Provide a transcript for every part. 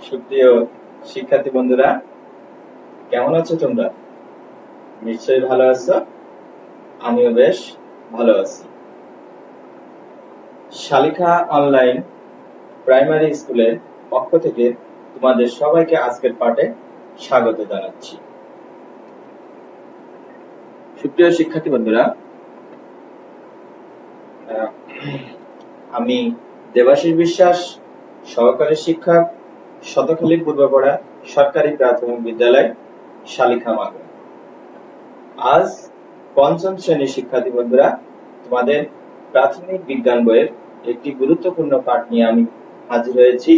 সুপ্রিয় শিক্ষার্থী বন্ধুরা, কেমন আছো তোমরা? নিশ্চয়ই ভালো আছো। আমিও বেশ ভালো আছি। শালিখা অনলাইন প্রাইমারি স্কুলের পক্ষ থেকে তোমাদের সবাইকে আজকের পাঠে স্বাগত জানাচ্ছি। সুপ্রিয় শিক্ষার্থী বন্ধুরা, আমি দেবাশিস বিশ্বাস, সহকারী শিক্ষক, শতখালী পূর্বপাড়া সরকারি প্রাথমিক বিদ্যালয়, শালিখা মাগুরা। আজ পঞ্চম শ্রেণীর শিক্ষার্থী বন্ধুরা, তোমাদের প্রাথমিক বিজ্ঞান বইয়ের একটি গুরুত্বপূর্ণ পাঠ নিয়ে আমি হাজির হয়েছি।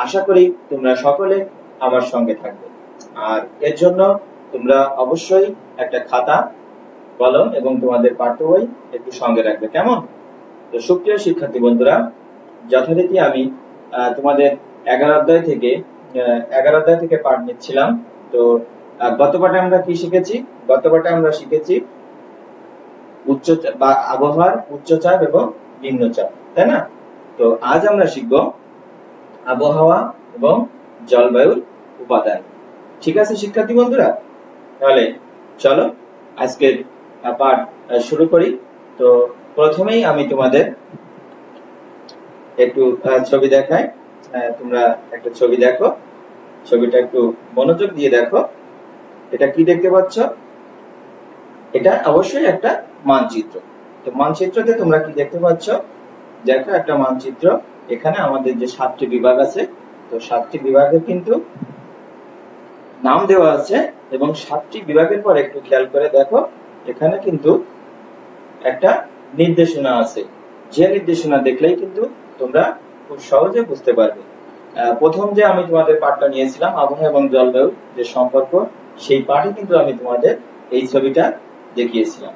আশা করি তোমরা সকলে আমার সঙ্গে থাকবে। আর এর জন্য তোমরা অবশ্যই একটা খাতা, কলম এবং তোমাদের পাঠ্য বই একটু সঙ্গে রাখবে, কেমন? তো সুপ্রিয় শিক্ষার্থী বন্ধুরা, যথারীতি আমি তোমাদের 11 অধ্যায় থেকে পাঠ নিচ্ছিলাম। তো গত পাঠে আমরা কি শিখেছি? গত পাঠে আমরা শিখেছি আবহাওয়ার উচ্চচাপ এবং নিম্নচাপ, তাই না? তো আজ আমরা শিখব আবহাওয়া এবং জলবায়ুর উপাদান। ঠিক আছে শিক্ষার্থী বন্ধুরা, তাহলে চলো আজকের পাঠ শুরু করি। তো প্রথমেই আমি তোমাদের একটু ছবি দেখাই। তোমরা একটা ছবি দেখো, ছবিটা একটু মনোযোগ দিয়ে দেখো। এটা কি দেখতে পাচ্ছ? এটা অবশ্যই একটা মানচিত্র। তো মানচিত্রতে তোমরা কি দেখতে পাচ্ছ? দেখো একটা মানচিত্র। এখানে আমাদের যে 7টি বিভাগ আছে, তো 7টি বিভাগের কিন্তু নাম দেওয়া আছে এবং 7টি বিভাগের পর একটু খেয়াল করে দেখো, এখানে কিন্তু একটা নির্দেশনা আছে। যে নির্দেশনা দেখলেই কিন্তু তোমরা খুব সহজে বুঝতে পারবে। প্রথম যে আমি তোমাদের পাঠটা নিয়েছিলাম আবহাওয়া এবং জলবায়ু যে সম্পর্ক, সেই পাঠে কিন্তু আমি তোমাদের এই ছবিটা দেখিয়েছিলাম।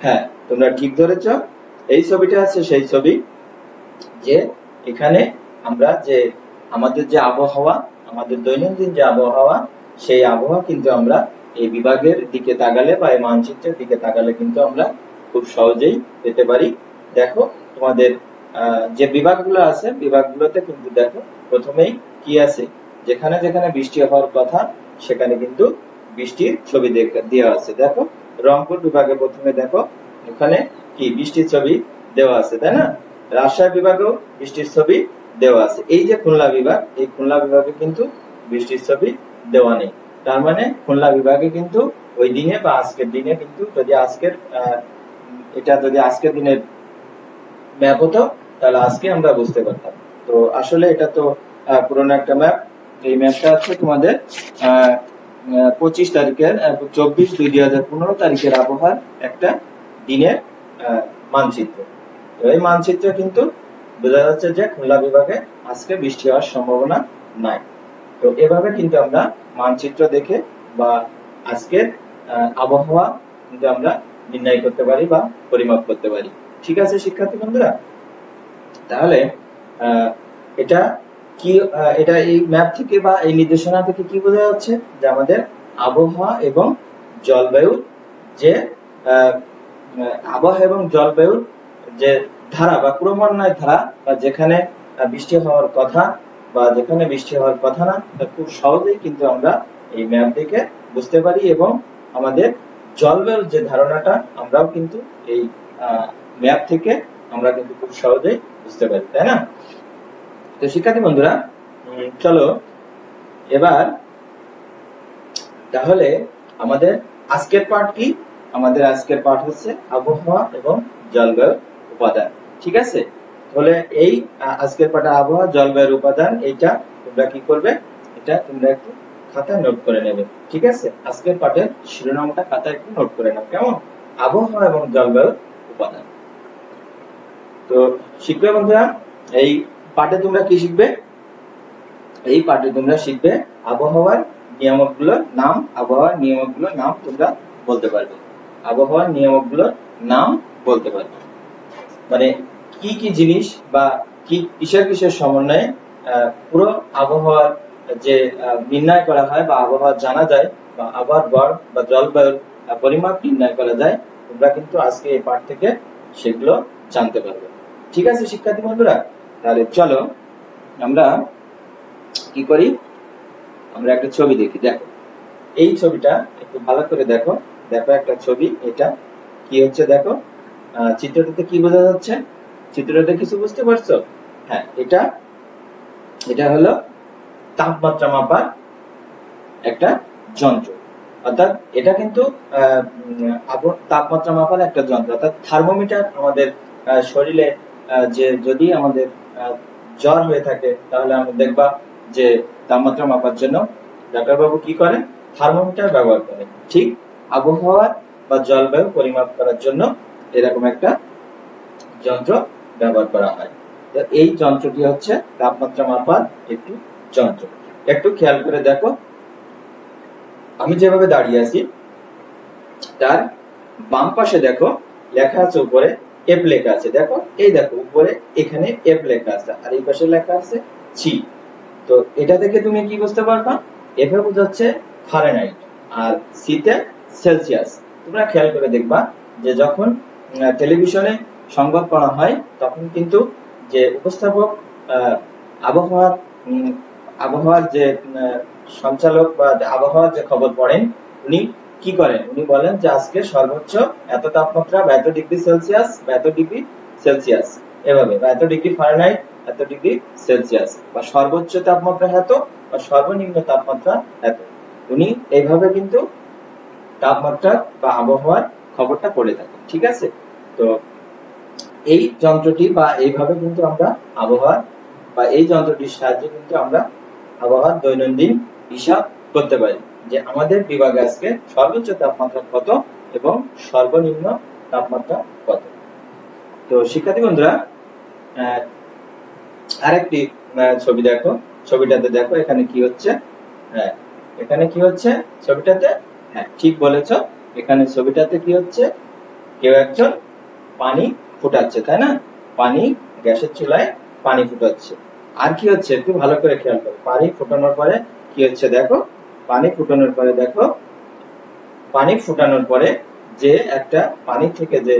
হ্যাঁ, তোমরা ঠিক ধরেছ, এই ছবিটা আছে সেই ছবি। যে এখানে আমরা যে আমাদের যে আবহাওয়া, আমাদের দৈনন্দিন যে আবহাওয়া, সেই আবহাওয়া কিন্তু আমরা এই বিভাগের দিকে তাকালে বা এই মানচিত্রের দিকে তাকালে কিন্তু আমরা খুব সহজেই পেতে পারি। দেখো তোমাদের যে বিভাগগুলো আছে, বিভাগগুলোতে কিন্তু দেখো প্রথমেই কি আছে, যেখানে যেখানে বৃষ্টি হওয়ার কথা সেখানে কিন্তু বৃষ্টির ছবি দেওয়া আছে। দেখো রংপুর বিভাগে প্রথমে দেখো, ওখানে কি বৃষ্টির ছবি দেওয়া আছে, তাই না? রাজশাহী বিভাগেও বৃষ্টির ছবি দেওয়া আছে। এই যে খুলনা বিভাগ, এই খুলনা বিভাগে কিন্তু বৃষ্টির ছবি দেওয়া নেই। তার মানে খুলনা বিভাগে কিন্তু ওই দিনে বা আজকের দিনে কিন্তু যদি আজকের দিনের ম্যাপ হতো, তাহলে আজকে আমরা বুঝতে পারতাম। তো আসলে এটা তো পুরোনো একটা ম্যাপ। এই ম্যাপটা আছে তোমাদের 25 তারিখের 24/2/2015 তারিখের আবহাওয়ার একটা দিনের মানচিত্র। এই মানচিত্রে কিন্তু বোঝা যাচ্ছে যে খুলনা বিভাগে আজকে বৃষ্টি হওয়ার সম্ভাবনা নাই। তো এভাবে কিন্তু আমরা মানচিত্র দেখে বা আজকের আবহাওয়া কিন্তু আমরা নির্ণয় করতে পারি বা পরিমাপ করতে পারি। ঠিক আছে শিক্ষার্থী বন্ধুরা, তাহলে এটা কি, এটা এই ম্যাপ থেকে বা এই নির্দেশনা থেকে কি বোঝা যাচ্ছে? যে আমাদের আবহাওয়া এবং জলবায়ুর যে আবহাওয়া এবং জলবায়ুর যে ধারা বা ক্রমান্বয় ধারা, বা যেখানে বৃষ্টি হওয়ার কথা বা যেখানে বৃষ্টি হওয়ার কথা না, খুব সহজেই কিন্তু আমরা এই ম্যাপ দেখে বুঝতে পারি এবং আমাদের জলবায়ুর যে ধারণাটা আমরাও কিন্তু এই ম্যাপ থেকে আমরা কিন্তু খুব সহজেই বুঝতে পারি, তাই না? তো শিক্ষার্থী বন্ধুরা, চলো এবার তাহলে আমাদের আজকের পাঠ কি? আমাদের আজকের পাঠ হচ্ছে আবহাওয়া এবং জলবায়ুর উপাদান। ঠিক আছে, তাহলে এই আজকের পাঠে আবহাওয়া জলবায়ুর উপাদান, এইটা তোমরা কি করবে? এটা তোমরা একটু খাতায় নোট করে নেবে। ঠিক আছে, আজকের পাঠের শিরোনামটা খাতায় একটু নোট করে নাও, কেমন? আবহাওয়া এবং জলবায়ুর উপাদান। তো শিখবে বন্ধুরা, এই পাঠে তোমরা কি শিখবে? এই পাঠে তোমরা শিখবে আবহাওয়ার নিয়ামকগুলোর নাম। আবহাওয়ার নিয়ামকগুলোর নাম তোমরা বলতে পারবে। আবহাওয়ার নিয়ামকগুলোর নাম বলতে পারবে, মানে কি কি জিনিস বা কি কিসের কিসের সমন্বয়ে পুরো আবহাওয়ার যে নির্ণয় করা হয় বা আবহাওয়া জানা যায় বা আবহাওয়ার গড় বা জলবায়ুর পরিমাপ নির্ণয় করা যায়, তোমরা কিন্তু আজকে এই পাঠ থেকে সেগুলো জানতে পারবে। ঠিক আছে শিক্ষার্থী বন্ধুরা, তাহলে চলো আমরা কি করি, আমরা একটা ছবি দেখি। দেখো এই ছবিটা একটু ভালো করে দেখো, দেখো একটা ছবি, এটা কি হচ্ছে দেখো, চিত্রটাতে কি বোঝা যাচ্ছে, চিত্রটাতে কিছু বুঝতে পারছো? হ্যাঁ, এটা এটা হলো তাপমাত্রা মাপার একটা যন্ত্র, অর্থাৎ এটা কিন্তু তাপমাত্রা মাপার একটা যন্ত্র, অর্থাৎ থার্মোমিটার। আমাদের শরীরে যে যদি আমাদের জ্বর হয়ে থাকে তাহলে আমরা দেখবা যে তাপমাত্রা মাপার জন্য ডাক্তারবাবু কি করেন, থার্মোমিটার ব্যবহার করেন। ঠিক আবহাওয়ার বা জলবায়ু পরিমাপ করার জন্য এরকম একটা যন্ত্র ব্যবহার করা হয়। তো এই যন্ত্রটি হচ্ছে তাপমাত্রা মাপার একটি যন্ত্র। একটু খেয়াল করে দেখো, আমি যেভাবে দাঁড়িয়ে আছি তার বাম পাশে দেখো লেখা আছে, উপরে এফ লেখা আছে। দেখো এই দেখো উপরে এখানে এফ লেখা আছে আর এই পাশে লেখা আছে সি। তো এটা থেকে তুমি কি বুঝতে পারবা, এফ এ বোঝাচ্ছে ফারেনহাইট আর সি তে সেলসিয়াস। তোমরা খেয়াল করে দেখবা যে যখন টেলিভিশনে সংবাদ পড়া হয় তখন কিন্তু যে উপস্থাপক আবহাওয়ার আবহাওয়ার যে সঞ্চালক বা আবহাওয়ার যে খবর পড়েন উনি কি করেন, উনি বলেন যে আজকে সর্বোচ্চ এত তাপমাত্রা বা এত ডিগ্রি সেলসিয়াস বা এত ডিগ্রি সেলসিয়াস, এভাবে, বা এত ডিগ্রি ফারেনহাইট এত ডিগ্রি সেলসিয়াস, বা সর্বোচ্চ তাপমাত্রা এত বা সর্বনিম্ন তাপমাত্রা এত। উনি এইভাবে কিন্তু তাপমাত্রা বা আবহাওয়ার খবরটা পড়ে থাকেন। ঠিক আছে, তো এই যন্ত্রটি বা এইভাবে কিন্তু আমরা আবহাওয়া বা এই যন্ত্রটির সাহায্যে কিন্তু আমরা আবহাওয়ার দৈনন্দিন হিসাব করতে পারি যে আমাদের বিভাগে আজকে সর্বোচ্চ তাপমাত্রা কত এবং সর্বনিম্ন তাপমাত্রা কত। তো শিক্ষার্থী বন্ধুরা, আরেকটি ছবি দেখো, ছবিটাতে দেখো এখানে কি হচ্ছে, হ্যাঁ এখানে কি হচ্ছে ছবিটাতে, হ্যাঁ ঠিক বলেছ, এখানে ছবিটাতে কি হচ্ছে, কেউ একজন পানি ফুটাচ্ছে, তাই না, পানি গ্যাসের চুলায় পানি ফুটাচ্ছে। আর কি হচ্ছে একটু ভালো করে খেয়াল করো, পানি ফুটানোর পরে কি হচ্ছে দেখো, পানি ফুটানোর পরে দেখো, পানি ফুটানোর পরে যে একটা পানি থেকে যে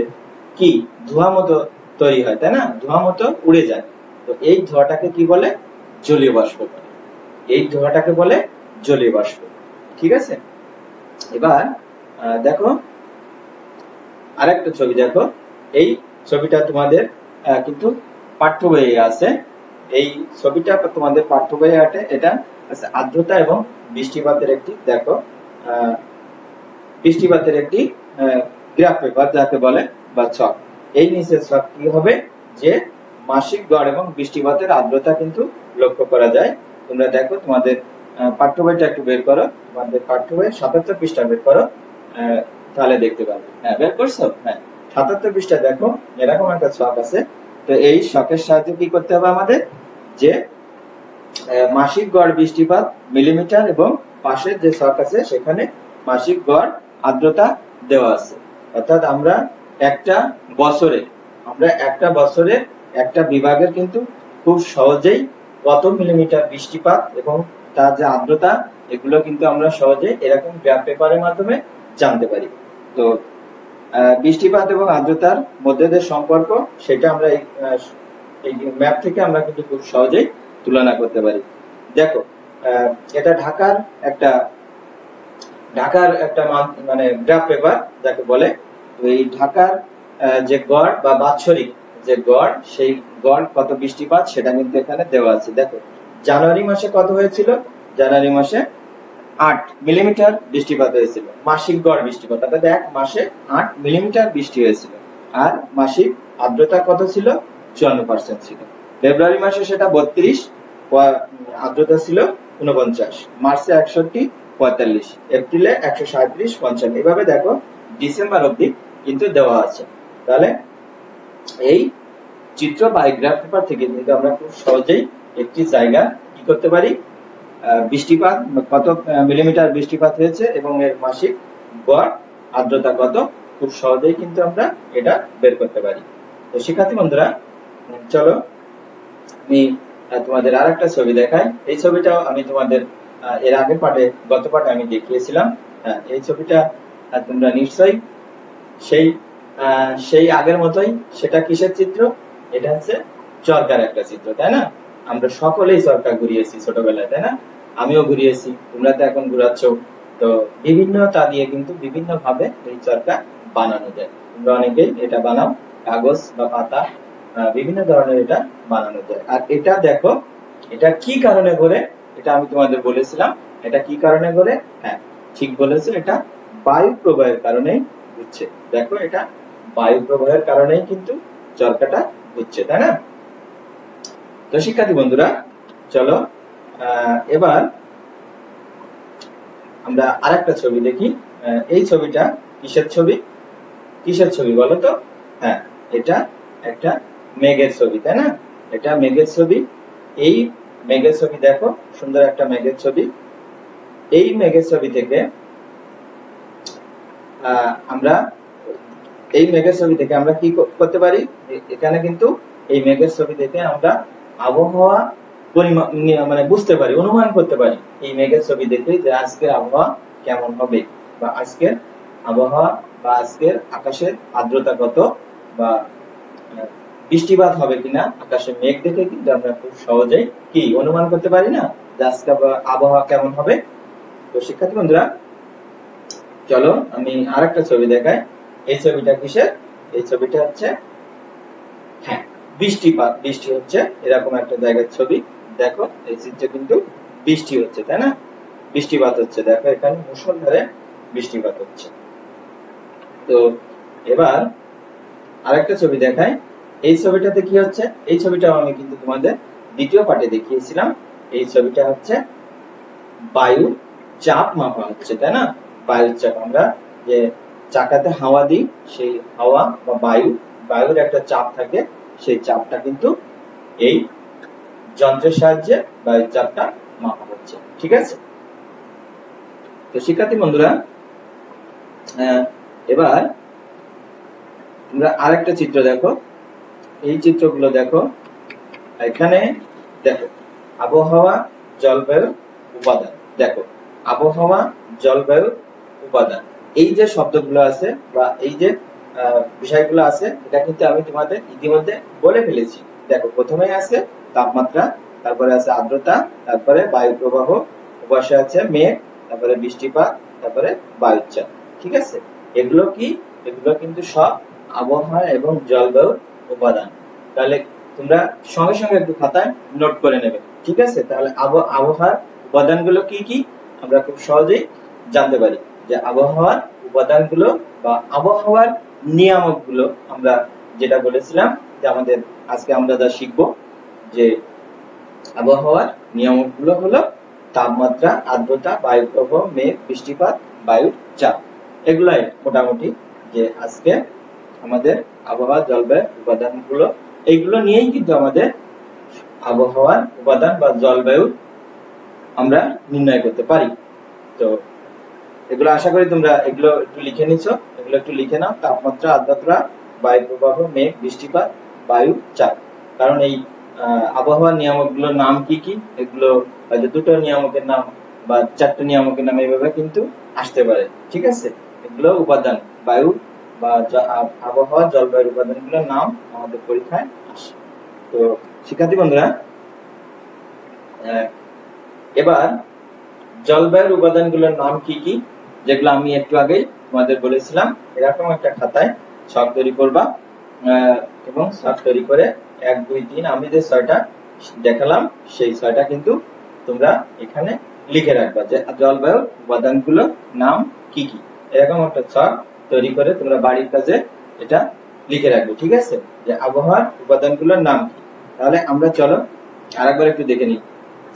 কি ধোঁয়া মতো তৈরি হয়, তাই না, ধোঁয়া মতো উড়ে যায়। তো এই ধোঁয়াটাকে কি বলে, জলীয় বাষ্প বলে। এই ধোঁয়াটাকে বলে জলীয় বাষ্প। ঠিক আছে, এবার দেখো আরেকটা ছবি দেখো, এই ছবিটা তোমাদের কিন্তু পাঠ্য বইয়ে আছে, এই ছবিটা তোমাদের পাঠ্য বইয়ে আছে। এটা আর্দ্রতা এবং বৃষ্টিপাতের একটি দেখো বৃষ্টিপাতের একটি গ্রাফ পেপার যাকে বলে বা ছক। এই নিচের ছক কি হবে যে মাসিক গড় এবং বৃষ্টিপাতের আর্দ্রতা কিন্তু লক্ষ্য করা যায়। তোমরা দেখো তোমাদের পাঠ্য বইটা একটু বের করো, তোমাদের পাঠ্য বই ৭৭ পৃষ্ঠা বের করো, তাহলে দেখতে পাবে। হ্যাঁ বের করছো, হ্যাঁ ৭৭ পৃষ্ঠা দেখো এরকম একটা ছক আছে। তো এই ছকের সাহায্যে কি করতে হবে আমাদের, যে মাসিক গড় বৃষ্টিপাত মিলিমিটার এবং পাশের যে ছক আছে সেখানে মাসিক গড় আর্দ্রতা দেওয়া আছে। অর্থাৎ আমরা একটা বছরে একটা বিভাগের কিন্তু খুব সহজেই কত মিলিমিটার বৃষ্টিপাত এবং তার যে আর্দ্রতা এগুলো কিন্তু আমরা সহজে এরকম গ্রাফ পেপারের মাধ্যমে জানতে পারি। তো বৃষ্টিপাত এবং আর্দ্রতার মধ্যে যে সম্পর্ক সেটা আমরা এই ম্যাপ থেকে আমরা কিন্তু খুব সহজেই তুলনা করতে পারি। দেখো এটা ঢাকার একটা মানে গ্রাফ পেপার যাকে বলে। এই ঢাকার যে গড় বা বাৎসরিক যে গড়, সেই গড় কত বৃষ্টিপাত সেটা কিন্তু এখানে দেওয়া আছে। দেখো জানুয়ারি মাসে কত হয়েছিল, জানুয়ারি মাসে ৮ মিলিমিটার বৃষ্টিপাত হয়েছিল, মাসিক গড় বৃষ্টিপাত, অর্থাৎ এক মাসে ৮ মিলিমিটার বৃষ্টি হয়েছিল। আর মাসিক আর্দ্রতা কত ছিল, ৫৪% ছিল। ফেব্রুয়ারি মাসে সেটা ৩২, আর্দ্রতা ছিল ৪৯, মার্চে ৬১, ৪৫, এপ্রিলে ১৩৭, ৫৫, এভাবে দেখো ডিসেম্বর অবধি কিন্তু দেওয়া আছে। তাহলে এই চিত্র বা গ্রাফ পেপার থেকে কিন্তু আমরা খুব সহজেই একটি জায়গা কি করতে পারি, বৃষ্টিপাত কত মিলিমিটার বৃষ্টিপাত হয়েছে এবং এর মাসিক গড় আর্দ্রতা কত, খুব সহজেই কিন্তু আমরা এটা বের করতে পারি। তো শিক্ষার্থী বন্ধুরা, চলো আমি তোমাদের আর একটা ছবি দেখাই। এই ছবিটাও আমি তোমাদের এর আগের পাঠে গত পাঠে আমি দেখিয়েছিলাম। এই ছবিটা তোমরা নিশ্চয়ই সেই আগের মতোই, সেটা কিসের চিত্র, এটা হচ্ছে চরকার একটা চিত্র, তাই না। আমরা সকলেই চরকা ঘুরিয়েছি ছোটবেলায়, তাই না? আমিও ঘুরিয়েছি, তোমরা তো এখন ঘুরাচ্ছ। তো বিভিন্নতা দিয়ে কিন্তু বিভিন্ন ভাবে এই চরকা বানানো যায়। তোমরা অনেকেই এটা বানাও, কাগজ বা পাতা, বিভিন্ন ধরনের এটা বানানো যায়। আর এটা দেখো, এটা কি কারণে ঘোরে, এটা আমি তোমাদের বলেছিলাম। এটা কি কারণে ঘোরে? হ্যাঁ, ঠিক বলেছো, এটা বায়ু প্রবাহের কারণেই ঘুরছে। দেখো, এটা বায়ু প্রবাহের কারণেই কিন্তু চরকাটা ঘুরছে, তাই না? তো শিক্ষার্থী বন্ধুরা, চলো এবার আমরা আরেকটা ছবি দেখি। এই ছবিটা কিসের ছবি? কিসের ছবি বলো তো? হ্যাঁ, এটা একটা মেঘের ছবি, তাই না? এটা মেঘের ছবি। এই মেঘের ছবি দেখো, সুন্দর একটা মেঘের ছবি। এই মেঘের ছবি থেকে আমরা এই মেঘের ছবি থেকে আমরা কি করতে পারি? এখানে কিন্তু এই মেঘের ছবি থেকে আমরা আবহাওয়া পরিমাণ মানে বুঝতে পারি, অনুমান করতে পারি এই মেঘের ছবি দেখে যে আজকের আবহাওয়া কেমন হবে, বা আজকের আবহাওয়া বা আজকের আকাশের আর্দ্রতা কত, বা বৃষ্টিপাত হবে কিনা আকাশে মেঘ দেখে কিন্তু আমরা খুব সহজেই কি অনুমান করতে পারি না যে আজকে আবহাওয়া কেমন হবে। তো শিক্ষার্থী বন্ধুরা, চলো আমি আরেকটা ছবি দেখাই। এই ছবিটা কিসের? এই ছবিটা হচ্ছে, হ্যাঁ, বৃষ্টিপাত। বৃষ্টি হচ্ছে এরকম একটা জায়গার ছবি। দেখো, এই চিত্রে কিন্তু বৃষ্টি হচ্ছে, তাই না? বৃষ্টিপাত হচ্ছে, দেখো এখানে মুষলধারে বৃষ্টিপাত হচ্ছে। তো এবার আরেকটা ছবি দেখাই। এই ছবিটাতে কি হচ্ছে? এই ছবিটাও আমি কিন্তু তোমাদের দ্বিতীয় পার্টে দেখিয়েছিলাম। এই ছবিটা হচ্ছে বায়ু চাপ মাপা হচ্ছে, তাই না? বায়ুর চাপ, আমরা যে চাকাতে হাওয়া দিই, সেই হাওয়া বা বায়ুর একটা চাপ থাকে, সেই চাপটা কিন্তু এই যন্ত্রের সাহায্যে বায়ুর চাপটা মাপা হচ্ছে, ঠিক আছে? তো শিক্ষার্থী বন্ধুরা, এবার তোমরা আরেকটা চিত্র দেখো। এই চিত্রগুলো দেখো। এখানে দেখো আবহাওয়া, জলবায়ু, উপাদান। দেখো, আবহাওয়া, জলবায়ু, উপাদান, এই যে শব্দগুলো আছে বা এই যে বিষয়গুলো আছে, এটা কিন্তু আমি তোমাদের ইতিমধ্যে বলে ফেলেছি। দেখো, প্রথমে আছে তাপমাত্রা, তারপরে আছে আর্দ্রতা, তারপরে বায়ু প্রবাহ, উপাশে আছে মেঘ, তারপরে বৃষ্টিপাত, তারপরে বায়ুচাপ, ঠিক আছে? এগুলো কি? এগুলো কিন্তু সব আবহাওয়া এবং জলবায়ুর উপাদান। তাহলে তোমরা সঙ্গে সঙ্গে একটু খাতায় নোট করে নেবে, ঠিক আছে? তাহলে আবহাওয়ার উপাদানগুলো কি কি আমরা খুব সহজেই জানতে পারি। যে আবহাওয়ার উপাদানগুলো বা আবহাওয়ার নিয়ামকগুলো আমরা যেটা বলেছিলাম, যে আমাদের আজকে আমরা যা শিখবো, যে আবহাওয়ার নিয়ামকগুলো হলো তাপমাত্রা, আর্দ্রতা, বায়ু প্রবাহ, মেঘ, বৃষ্টিপাত, বায়ুর চাপ। এগুলাই মোটামুটি যে আজকে আমাদের আবহাওয়া, জলবায়ু উপাদানগুলো, এইগুলো নিয়েই কিন্তু আমাদের আবহাওয়ার উপাদান বা জলবায়ু আমরা নির্ণয় করতে পারি। তো এগুলো আশা করি তোমরা এগুলো একটু লিখে নিছো। এগুলো একটু লিখে নাও। তাপমাত্রা, আর্দ্রতা, বায়ু প্রবাহ, মেঘ, বৃষ্টিপাত, বায়ু চাপ। কারণ এই আবহাওয়ার নিয়ামকগুলোর নাম কি কি, এগুলো হয়তো দুটো নিয়ামকের নাম বা চারটে নিয়ামকের নাম এইভাবে কিন্তু আসতে পারে, ঠিক আছে? এগুলো উপাদান, বায়ু বা আবহাওয়া, জলবায়ুর উপাদানগুলোর নাম আমাদের পরীক্ষায় আসে। তো শিক্ষার্থী বন্ধুরা, এবার জলবায়ুর উপাদানগুলোর নাম কি কি, যেগুলো আমি একটু আগেই তোমাদের বলেছিলাম, এরকম একটা খাতায় ছক তৈরি করবা, এবং ছক তৈরি করে 1 2 3 আমি যে 6টা দেখালাম সেই 6টা কিন্তু তোমরা এখানে লিখে রাখবা, যে জলবায়ুর উপাদানগুলোর নাম কি কি। এরকম একটা ছক তৈরি করে তোমরা বাড়ির কাজে এটা লিখে রাখবে, ঠিক আছে? যে আবহাওয়ার উপাদানগুলোর নাম কি। তাহলে আমরা চলো আরেকবার একটু দেখে নিই,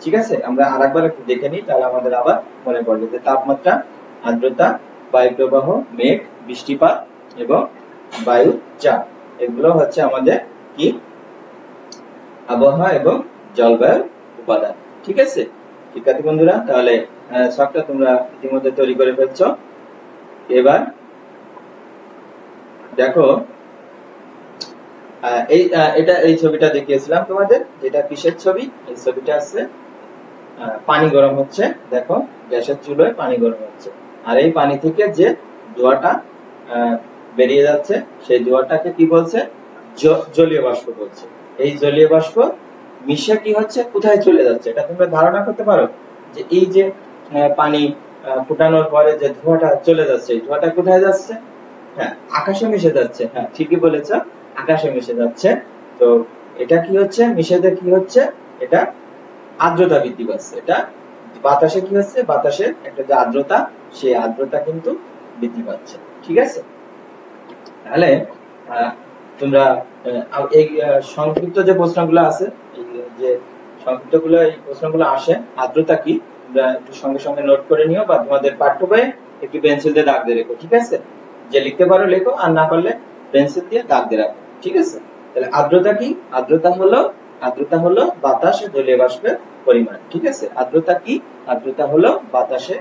ঠিক আছে? আমরা আরেকবার একটু দেখে নিই, তাহলে আমাদের আবার মনে পড়বে যে তাপমাত্রা, আর্দ্রতা, বায়ু প্রবাহ, মেঘ, বৃষ্টিপাত এবং বায়ু চাপ, এগুলো হচ্ছে আমাদের কি আবহাওয়া এবং জলবায়ুর উপাদান, ঠিক আছে? শিক্ষার্থী বন্ধুরা, তাহলে ছকটা তোমরা ইতিমধ্যে তৈরি করে ফেলছো। এবার দেখো, এই ছবিটা দেখিয়েছিলাম তোমাদের, যেটা কিসের ছবি? এই ছবিটা আছে পানি গরম হচ্ছে। দেখো, গ্যাসের চুলোয় পানি গরম হচ্ছে, আর এই পানি থেকে যে ধোঁয়াটা বেরিয়ে যাচ্ছে, সেই ধোঁয়াটাকে কি বলছে? জলীয় বাষ্প বলছে। এই জলীয় বাষ্প মিশে কি হচ্ছে, কোথায় চলে যাচ্ছে, এটা তোমরা ধারণা করতে পারো যে এই যে পানি ফুটানোর পরে যে ধোঁয়াটা চলে যাচ্ছে, এই ধোঁয়াটা কোথায় যাচ্ছে? হ্যাঁ, আকাশে মিশে যাচ্ছে। হ্যাঁ, ঠিকই বলেছ, আকাশে মিশে যাচ্ছে। তো এটা কি হচ্ছে, মিশেতে কি হচ্ছে, এটা আর্দ্রতা বৃদ্ধি পাচ্ছে। এটা বাতাসে কি হচ্ছে, বাতাসের একটা যে আর্দ্রতা, সেই আর্দ্রতা কিন্তু বৃদ্ধি পাচ্ছে। ঠিক আছে, তাহলে তোমরা এই সংক্ষিপ্ত যে প্রশ্নগুলো আছে, এই যে সংক্ষিপ্ত গুলো, এই প্রশ্নগুলো আসে আর্দ্রতা কি, তোমরা একটু সঙ্গে সঙ্গে নোট করে নিও, বা তোমাদের পাঠ্য বইয়ে একটু পেন্সিল দিয়ে দাগ দিয়ে রেখো। ঠিক আছে, যে লিখতে পারো লেখো, আর না পারলে পেন্সিল দিয়ে দাগ দিয়ে রাখো। ঠিক আছে, তাহলে আর্দ্রতা কি? আর্দ্রতা হলো বাতাসে জলীয় বাষ্পের পরিমাণ। ঠিক আছে, আর্দ্রতা কি? আর্দ্রতা হলো বাতাসে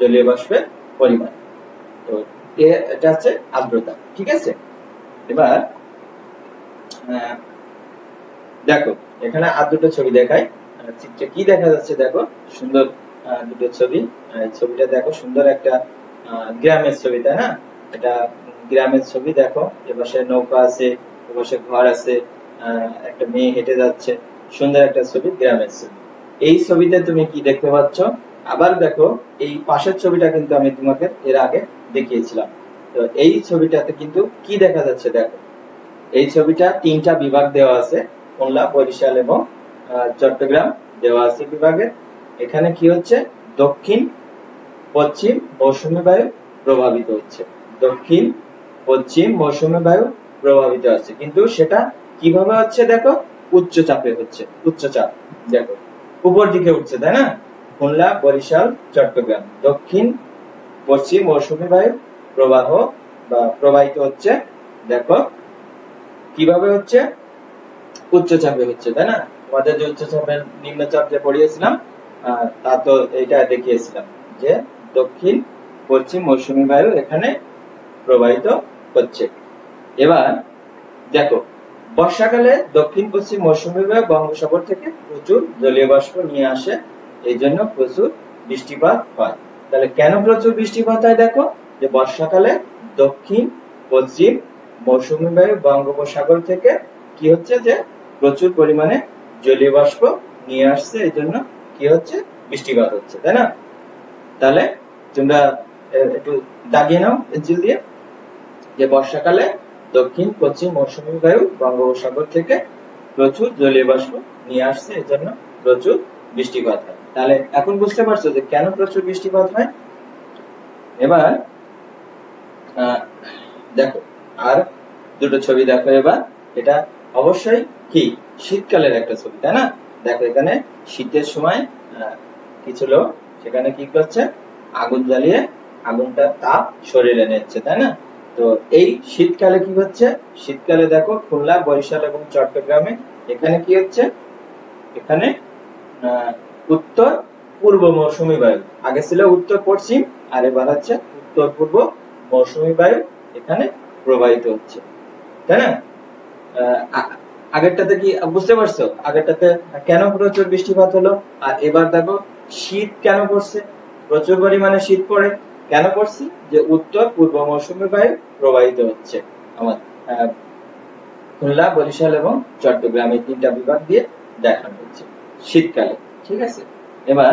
জলীয় বাষ্পের পরিমাণ। তো এটা হচ্ছে আর্দ্রতা। ঠিক আছে, এবার দেখো এখানে আর দুটো ছবি দেখাই। চিত্রে কি দেখা যাচ্ছে দেখো, সুন্দর দুটো ছবি। ছবিটা দেখো, সুন্দর একটা গ্রামের ছবি, তাই না? এটা গ্রামের ছবি। দেখো এপাশে নৌকা আছে, এপাশে ঘর আছে, একটা মেয়ে হেঁটে যাচ্ছে। সুন্দর একটা ছবি, গ্রামের ছবি। এই ছবিতে তুমি কি দেখতে পাচ্ছ? আবার দেখো এই পাশের ছবিটা কিন্তু আমি তোমাকে এর আগে দেখিয়েছিলাম। তো এই ছবিটাতে কিন্তু কি দেখা যাচ্ছে দেখো, এই ছবিটা তিনটা বিভাগ দেওয়া আছে, খুলনা, বরিশাল এবং চট্টগ্রাম দেওয়া আছে বিভাগে। এখানে কি হচ্ছে, দক্ষিণ পশ্চিম মৌসুমী বায়ু প্রভাবিত হচ্ছে। দক্ষিণ পশ্চিম মৌসুমী বায়ু প্রভাবিত হচ্ছে, কিন্তু সেটা কিভাবে হচ্ছে দেখো, উচ্চচাপে হচ্ছে। উচ্চচাপ দেখো উপর দিকে উঠছে, তাই না? খুলনা, বরিশাল, চট্টগ্রাম দক্ষিণ পশ্চিম মৌসুমী বায়ু প্রবাহ বা প্রবাহিত হচ্ছে। দেখো কিভাবে হচ্ছে, উচ্চচাপে হচ্ছে, তাই না? তোমাদের যে উচ্চচাপের নিম্নচাপ যে পড়িয়েছিলাম, তা তো এটা দেখিয়েছিলাম যে দক্ষিণ পশ্চিম মৌসুমী বায়ু এখানে প্রবাহিত হচ্ছে। এবার দেখো বর্ষাকালে দক্ষিণ পশ্চিম মৌসুমী বায়ু বঙ্গোপসাগর থেকে প্রচুর জলীয় বাষ্প নিয়ে আসে, এই জন্য প্রচুর বৃষ্টিপাত হয়। তাহলে কেন প্রচুর বৃষ্টিপাত হয়? দেখো যে বর্ষাকালে দক্ষিণ পশ্চিম মৌসুমী বায়ু বঙ্গোপসাগর থেকে কি হচ্ছে, যে প্রচুর পরিমাণে জলীয় বাষ্প নিয়ে আসছে, এই জন্য কি হচ্ছে, বৃষ্টিপাত হচ্ছে, তাই না? তাহলে তোমরা একটু দাগিয়ে নাও পেন্সিল দিয়ে, যে বর্ষাকালে দক্ষিণ পশ্চিম মৌসুমী বায়ু বঙ্গোপসাগর থেকে প্রচুর জলীয় বাষ্প নিয়ে আসছে, এই জন্য প্রচুর বৃষ্টিপাত হয়। তাহলে এখন বুঝতে পারছো যে কেন প্রচুর বৃষ্টিপাত হয়। এবার দেখো আর দুটো ছবি দেখো। এবার এটা অবশ্যই কি শীতকালের একটা ছবি, তাই না? দেখো এখানে শীতের সময় কিছু লোক সেখানে কি করছে, আগুন জ্বালিয়ে আগুনটার তাপ শরীরে নিচ্ছে, তাই না? তো এই শীতকালে কি হচ্ছে, শীতকালে দেখো খুলনা, বরিশাল এবং চট্টগ্রামে এখানে কি হচ্ছে, এখানে উত্তর পূর্ব মৌসুমী বায়ু, আগে ছিল উত্তর পশ্চিম, আর এবার হচ্ছে উত্তর পূর্ব মৌসুমী বায়ু এখানে প্রবাহিত হচ্ছে, তাই না? আগেরটাতে কি বুঝতে পারছো, আগেরটাতে কেন প্রচুর বৃষ্টিপাত হলো, আর এবার দেখো শীত কেন পড়ছে, প্রচুর পরিমাণে শীত পড়ে, কেন পড়ছে, যে উত্তর পূর্ব মৌসুমী বায়ু প্রবাহিত হচ্ছে আমার খুলনা, বরিশাল এবং চট্টগ্রাম এই তিনটা বিভাগ দিয়ে দেখানো হচ্ছে শীতকালে। ঠিক আছে, এবার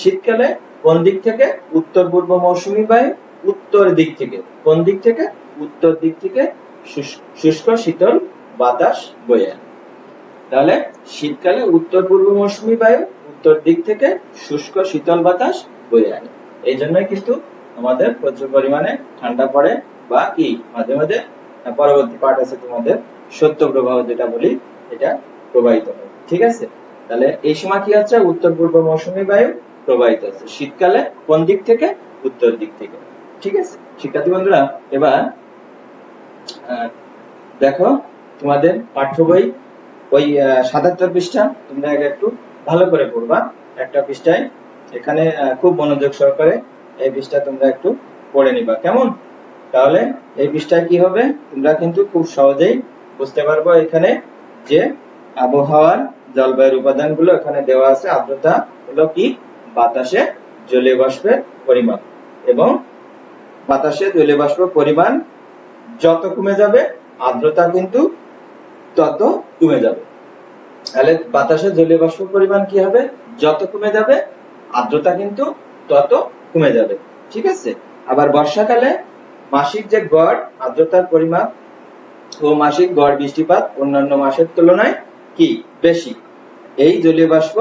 শীতকালে কোন দিক থেকে, উত্তর পূর্ব মৌসুমী বায়ু উত্তর দিক থেকে, কোন দিক থেকে, উত্তর দিক থেকে শুষ্ক শীতল বাতাস বয়ে আনে। তাহলে শীতকালে উত্তর পূর্ব মৌসুমী বায়ু উত্তর দিক থেকে শুষ্ক শীতল বাতাস বয়ে আনে, এই জন্যই কিন্তু আমাদের প্রচুর পরিমাণে ঠান্ডা পড়ে, বা কি মাঝে মাঝে পরবর্তী পার্ট আছে তোমাদের শৈত্য প্রবাহ যেটা বলি, এটা প্রবাহিত হয়। ঠিক আছে, তাহলে এই সময় কি হচ্ছে, উত্তর পূর্ব মৌসুমী বায়ু প্রবাহিত হচ্ছে শীতকালে কোন দিক থেকে, উত্তর দিক থেকে। ঠিক আছে শিক্ষার্থী বন্ধুরা, এবার দেখো তোমাদের পাঠ্য বই ওই ৭৭ পৃষ্ঠা তোমরা একটু ভালো করে পড়বা। একটা পৃষ্ঠায় এখানে খুব মনোযোগ সহকারে এই পৃষ্ঠা তোমরা একটু পড়ে নিবা, কেমন? তাহলে এই পৃষ্ঠায় কি হবে, তোমরা কিন্তু খুব সহজেই বুঝতে পারবো এখানে যে আবহাওয়ার জলবায়ুর উপাদানগুলো এখানে দেওয়া আছে। আর্দ্রতা হলো কি, বাতাসে জলীয় বাষ্পের পরিমাণ, এবং বাতাসে জলীয় বাষ্পের পরিমাণ যত কমে যাবে আর্দ্রতা কিন্তু তত কমে যাবে। তাহলে বাতাসে জলীয় বাষ্প পরিমাণ কি হবে, যত কমে যাবে আর্দ্রতা কিন্তু তত কমে যাবে। ঠিক আছে। আবার বর্ষাকালে মাসিক যে গড় আর্দ্রতার পরিমাণ ও মাসিক গড় বৃষ্টিপাত অন্যান্য মাসের তুলনায় কি বেশি। এই জলীয় বাষ্প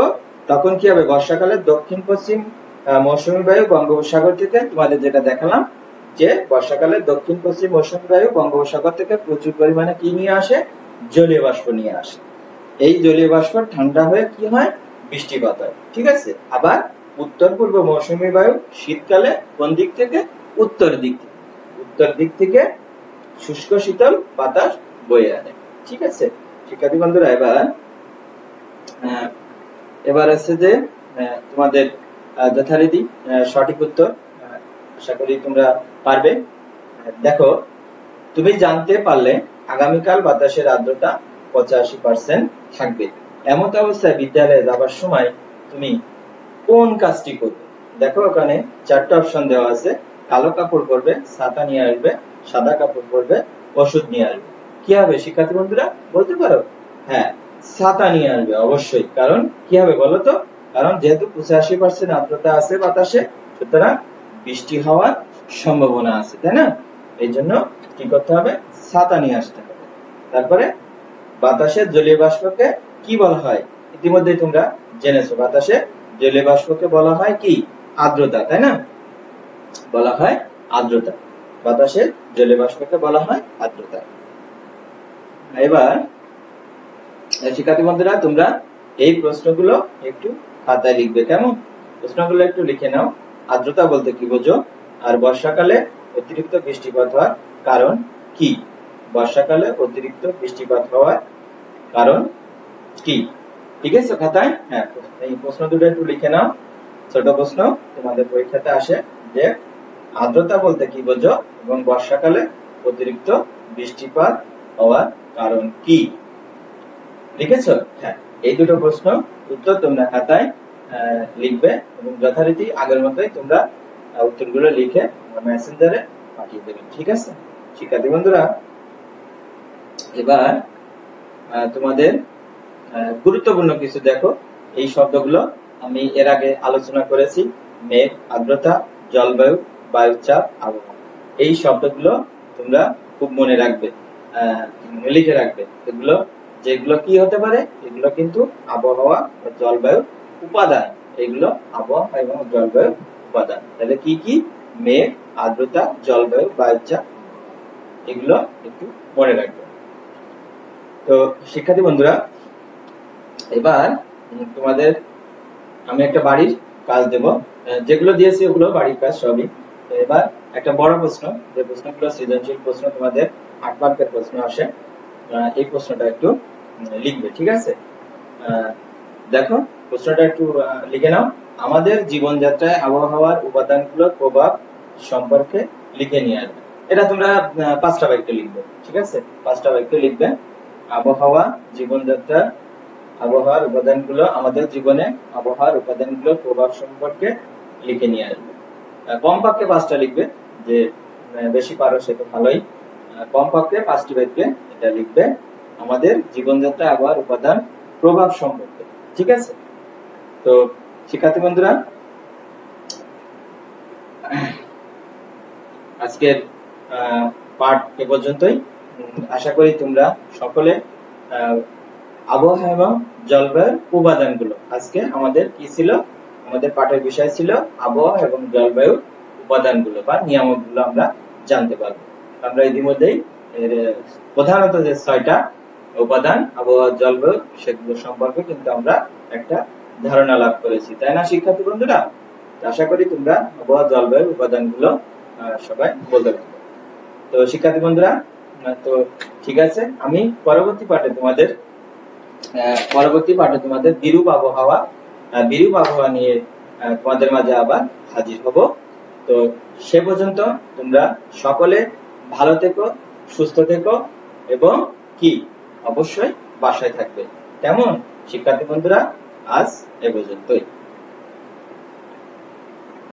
তখন কি হবে, বর্ষাকালে দক্ষিণ পশ্চিম মৌসুমী বায়ু বঙ্গোপসাগর থেকে, তোমাদের যেটা দেখালাম যে বর্ষাকালে দক্ষিণ পশ্চিম মৌসুমী বায়ু বঙ্গোপসাগর থেকে প্রচুর পরিমাণে কি নিয়ে আসে, জলীয় বাষ্প নিয়ে আসে। এই জলীয় বাষ্প ঠান্ডা হয়ে কি হয়, বৃষ্টিপাত হয়। ঠিক আছে। আবার উত্তর পূর্ব মৌসুমী বায়ু শীতকালে কোন দিক থেকে, উত্তর দিক থেকে, উত্তর দিক থেকে শুষ্ক শীতল বাতাস বয়ে আনে। ঠিক আছে শিক্ষার্থী বন্ধুরা, এবার আছে যে তোমাদের যথারীতি সঠিক উত্তর, আশা করি তোমরা পারবে। দেখো, তুমি জানতে পারলে আগামীকাল বাতাসের আর্দ্রতা 85% থাকবে। এমন অবস্থায় বিদ্যালয়ে যাবার সময় তুমি কোন কাজটি করবে? দেখো ওখানে 4টা অপশন দেওয়া আছে। কালো কাপড় পরবে, ছাতা নিয়ে আসবে, সাদা কাপড় পরবে, ওষুধ নিয়ে আসবে। কি হবে শিক্ষার্থী বন্ধুরা, বলতে পারো? হ্যাঁ, ছাতা নিয়ে আসবে অবশ্যই। কারণ কি হবে বলো তো, কারণ যেহেতু 85% আর্দ্রতা আছে বাতাসে, সুতরাং বৃষ্টি হওয়ার সম্ভাবনা আছে, তাই না? এই জন্য কি করতে হবে, ছাতা নিয়ে আসতে হবে। তারপরে বাতাসের জলীয় বাষ্পকে কি বলা হয়, ইতিমধ্যে তোমরা জেনেছো। বাতাসে জলীয় বাষ্পকে বলা হয় কি, আর্দ্রতা, তাই না? বলা হয় আর্দ্রতা। বাতাসের জলীয় বাষ্পকে বলা হয় আর্দ্রতা। এবার শিক্ষার্থী বন্ধুরা, তোমরা এই প্রশ্নগুলো একটু খাতায় লিখবে, কেমন? প্রশ্নগুলো একটু লিখে নাও। আর্দ্রতা বলতে কি বোঝো, আর বর্ষাকালে অতিরিক্ত বৃষ্টিপাত হওয়ার কারণ কি? বর্ষাকালে অতিরিক্ত বৃষ্টিপাত হওয়ার কারণ কি? ঠিক আছে খাতায়? হ্যাঁ, এই প্রশ্ন দুটো একটু লিখে নাও। ছোট প্রশ্ন তোমাদের পরীক্ষাতে আসে যে আর্দ্রতা বলতে কি বোঝো এবং বর্ষাকালে অতিরিক্ত বৃষ্টিপাত হওয়ার কারণ কি? লিখেছ? হ্যাঁ, এই দুটো প্রশ্ন উত্তর তোমরা খাতায় লিখবে এবং যথারীতি আগের মতোই তোমরা উত্তরগুলো লিখে মেসেঞ্জারে পাঠিয়ে দেবে। ঠিক আছে শিক্ষার্থী বন্ধুরা, এবার তোমাদের গুরুত্বপূর্ণ কিছু দেখো। এই শব্দগুলো আমি এর আগে আলোচনা করেছি। মেঘ, আর্দ্রতা, জলবায়ু, বায়ুচাপ, আবহাওয়া। এই শব্দগুলো তোমরা খুব মনে রাখবে, লিখে রাখবে। এগুলো যেগুলো কি হতে পারে, এগুলো কিন্তু আবহাওয়া ও জলবায়ু উপাদান। এগুলো আবহাওয়া এবং জলবায়ু উপাদান। তাহলে কি কি? মেঘ, আর্দ্রতা, জলবায়ু, বায়ুচাপ, এগুলো একটু মনে রাখবে। তো শিক্ষার্থী বন্ধুরা, এবার তোমাদের আমি একটা বাড়ির কাজ দেব। যেগুলো দিয়েছি ওগুলো বাড়ির কাজ সবই। এবার একটা বড় প্রশ্ন, যে প্রশ্নগুলো সৃজনশীল প্রশ্ন, তোমাদের 8 মার্কের প্রশ্ন আসে, এই প্রশ্নটা একটু লিখবে। ঠিক আছে। দেখো প্রশ্নটা একটু লিখে নাও। আমাদের জীবনযাত্রায় আবহাওয়ার উপাদানগুলোর প্রভাব সম্পর্কে লিখে নিয়ে আসবে। এটা তোমরা 5টা বাক্য লিখবে। ঠিক আছে, 5টা বাক্য লিখবে। আবহাওয়া জীবনযাত্রা, আবহাওয়ার উপাদানগুলো আমাদের জীবনে, আবহাওয়ার উপাদানগুলোর প্রভাব সম্পর্কে লিখে নিয়ে আসবে। কমপক্ষে 5টা লিখবে, যে বেশি পারো সে তো ভালোই। কমপক্ষে 5টি বাক্যে এটা লিখবে, আমাদের জীবনযাত্রা আবহাওয়ার উপাদান প্রভাব সম্পর্কে। ঠিক আছে। তো শিক্ষার্থী বন্ধুরা, আজকের পাঠ এ পর্যন্তই। আশা করি তোমরা সকলে আবহাওয়া এবং জলবায়ুর উপাদানগুলো, আজকে আমাদের কি ছিল, আমাদের পাঠের বিষয় ছিল আবহাওয়া এবং জলবায়ুর উপাদানগুলো বা নিয়ামকগুলো আমরা জানতে পারবো। আমরা ইতিমধ্যেই প্রধানত যে 6টা উপাদান আবহাওয়া জলবায়ু, সেগুলো সম্পর্কে কিন্তু আমরা একটা ধারণা লাভ করেছি, তাই না শিক্ষার্থী বন্ধুরা? আশা করি তোমরা আবহাওয়া জলবায়ু উপাদানগুলো সবাই বলতে পারবে। তো শিক্ষার্থী বন্ধুরা, তো ঠিক আছে, আমি পরবর্তী পাঠে তোমাদের বিরূপ আবহাওয়া নিয়ে তোমাদের মাঝে আবার হাজির হব। তো সে পর্যন্ত তোমরা সকলে ভালো থেকো, সুস্থ থেকো এবং কি অবশ্যই বাসায় থাকবে। কেমন শিক্ষার্থী বন্ধুরা, আজ এ পর্যন্তই।